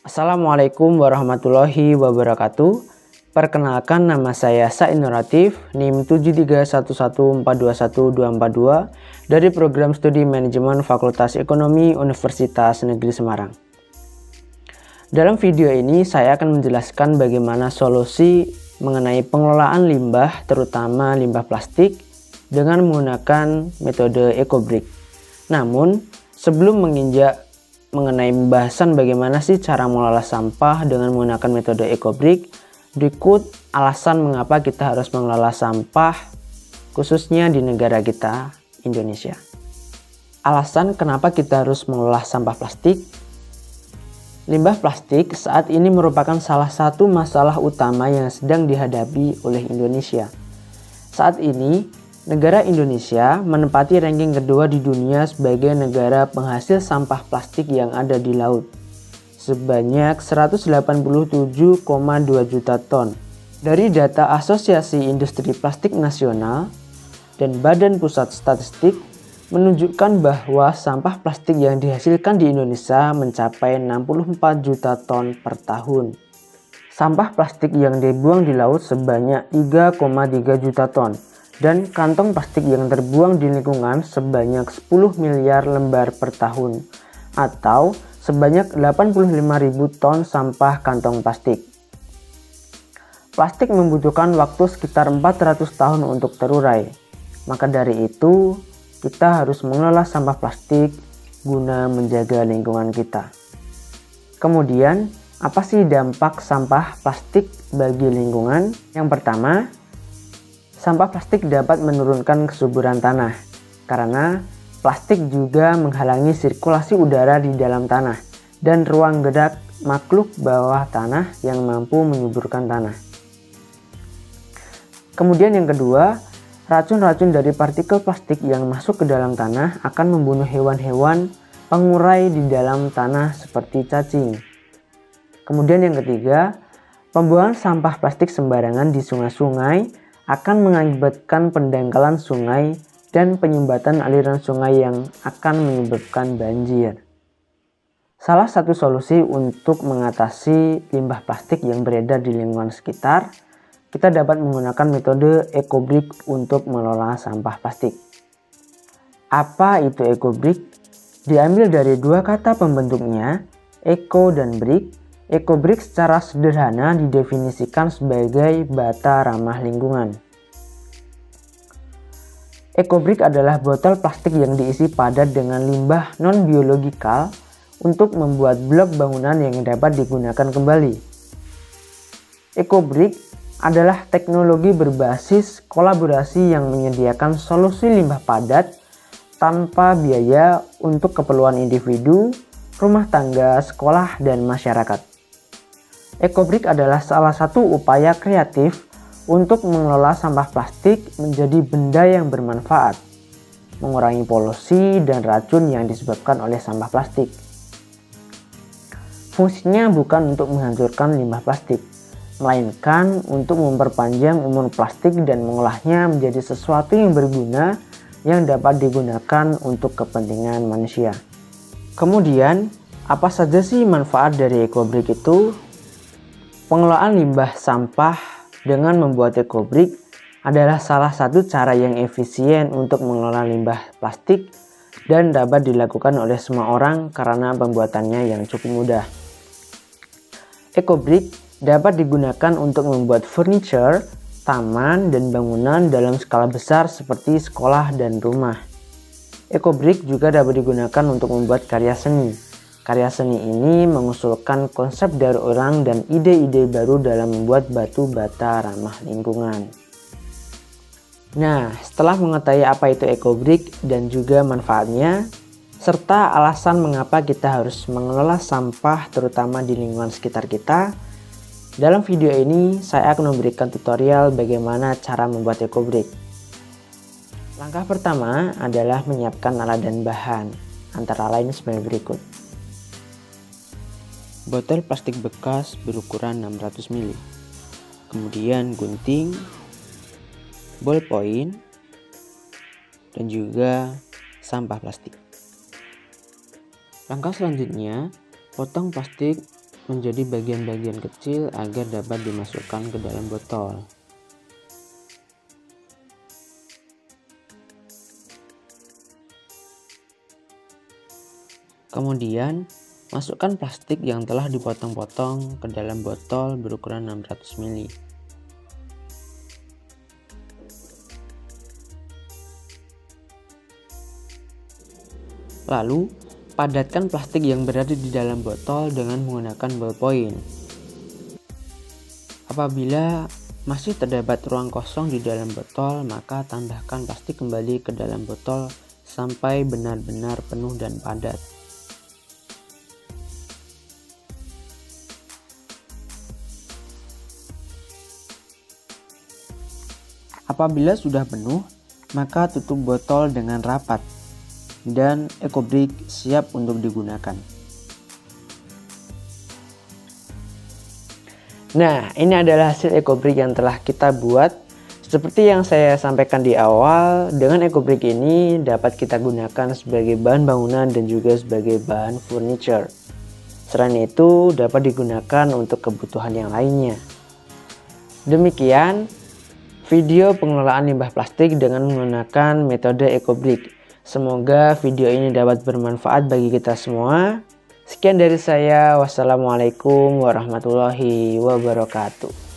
Assalamualaikum warahmatullahi wabarakatuh. Perkenalkan, nama saya Said Nuratif, NIM 73114212242 dari Program Studi Manajemen Fakultas Ekonomi Universitas Negeri Semarang. Dalam video ini saya akan menjelaskan bagaimana solusi mengenai pengelolaan limbah, terutama limbah plastik, dengan menggunakan metode EcoBrick. Namun, sebelum menginjak mengenai pembahasan bagaimana sih cara mengelola sampah dengan menggunakan metode EcoBrick, berikut alasan mengapa kita harus mengelola sampah khususnya di negara kita, Indonesia. Alasan kenapa kita harus mengelola sampah plastik. Limbah plastik saat ini merupakan salah satu masalah utama yang sedang dihadapi oleh Indonesia. Saat ini, negara Indonesia menempati ranking kedua di dunia sebagai negara penghasil sampah plastik yang ada di laut, sebanyak 187,2 juta ton. Dari data Asosiasi Industri Plastik Nasional dan Badan Pusat Statistik menunjukkan bahwa sampah plastik yang dihasilkan di Indonesia mencapai 64 juta ton per tahun. Sampah plastik yang dibuang di laut sebanyak 3,3 juta ton. Dan kantong plastik yang terbuang di lingkungan sebanyak 10 miliar lembar per tahun, atau sebanyak 85.000 ton sampah kantong plastik. Plastik membutuhkan waktu sekitar 400 tahun untuk terurai. Maka dari itu, kita harus mengelola sampah plastik guna menjaga lingkungan kita. Kemudian, apa sih dampak sampah plastik bagi lingkungan? Yang pertama, sampah plastik dapat menurunkan kesuburan tanah, karena plastik juga menghalangi sirkulasi udara di dalam tanah dan ruang gerak makhluk bawah tanah yang mampu menyuburkan tanah. Kemudian yang kedua, racun-racun dari partikel plastik yang masuk ke dalam tanah akan membunuh hewan-hewan pengurai di dalam tanah seperti cacing. Kemudian yang ketiga, pembuangan sampah plastik sembarangan di sungai-sungai akan mengakibatkan pendangkalan sungai dan penyumbatan aliran sungai yang akan menyebabkan banjir. Salah satu solusi untuk mengatasi limbah plastik yang beredar di lingkungan sekitar, kita dapat menggunakan metode EcoBrick untuk mengelola sampah plastik. Apa itu EcoBrick? Diambil dari dua kata pembentuknya, eco dan brick. EcoBrick secara sederhana didefinisikan sebagai bata ramah lingkungan. EcoBrick adalah botol plastik yang diisi padat dengan limbah non-biologikal untuk membuat blok bangunan yang dapat digunakan kembali. EcoBrick adalah teknologi berbasis kolaborasi yang menyediakan solusi limbah padat tanpa biaya untuk keperluan individu, rumah tangga, sekolah, dan masyarakat. EcoBrick adalah salah satu upaya kreatif untuk mengelola sampah plastik menjadi benda yang bermanfaat, mengurangi polusi dan racun yang disebabkan oleh sampah plastik. Fungsinya bukan untuk menghancurkan limbah plastik, melainkan untuk memperpanjang umur plastik dan mengolahnya menjadi sesuatu yang berguna yang dapat digunakan untuk kepentingan manusia. Kemudian, apa saja sih manfaat dari EcoBrick itu? Pengelolaan limbah sampah dengan membuat EcoBrick adalah salah satu cara yang efisien untuk mengelola limbah plastik dan dapat dilakukan oleh semua orang karena pembuatannya yang cukup mudah. EcoBrick dapat digunakan untuk membuat furniture, taman, dan bangunan dalam skala besar seperti sekolah dan rumah. EcoBrick juga dapat digunakan untuk membuat karya seni. Karya seni ini mengusulkan konsep dari orang dan ide-ide baru dalam membuat batu bata ramah lingkungan. Nah, setelah mengetahui apa itu EcoBrick dan juga manfaatnya, serta alasan mengapa kita harus mengelola sampah terutama di lingkungan sekitar kita, dalam video ini saya akan memberikan tutorial bagaimana cara membuat EcoBrick. Langkah pertama adalah menyiapkan alat dan bahan, antara lain sebagai berikut. Botol plastik bekas berukuran 600 ml, kemudian gunting, ballpoint, dan juga sampah plastik. Langkah selanjutnya, potong plastik menjadi bagian-bagian kecil agar dapat dimasukkan ke dalam botol. Kemudian, masukkan plastik yang telah dipotong-potong ke dalam botol berukuran 600 ml. Lalu, padatkan plastik yang berada di dalam botol dengan menggunakan ballpoint. Apabila masih terdapat ruang kosong di dalam botol, maka tambahkan plastik kembali ke dalam botol sampai benar-benar penuh dan padat. Apabila sudah penuh, maka tutup botol dengan rapat dan EcoBrick siap untuk digunakan. Nah, ini adalah hasil EcoBrick yang telah kita buat. Seperti yang saya sampaikan di awal, dengan EcoBrick ini dapat kita gunakan sebagai bahan bangunan dan juga sebagai bahan furniture. Selain itu, dapat digunakan untuk kebutuhan yang lainnya. Demikian video pengelolaan limbah plastik dengan menggunakan metode EcoBrick. Semoga video ini dapat bermanfaat bagi kita semua. Sekian dari saya. Wassalamualaikum warahmatullahi wabarakatuh.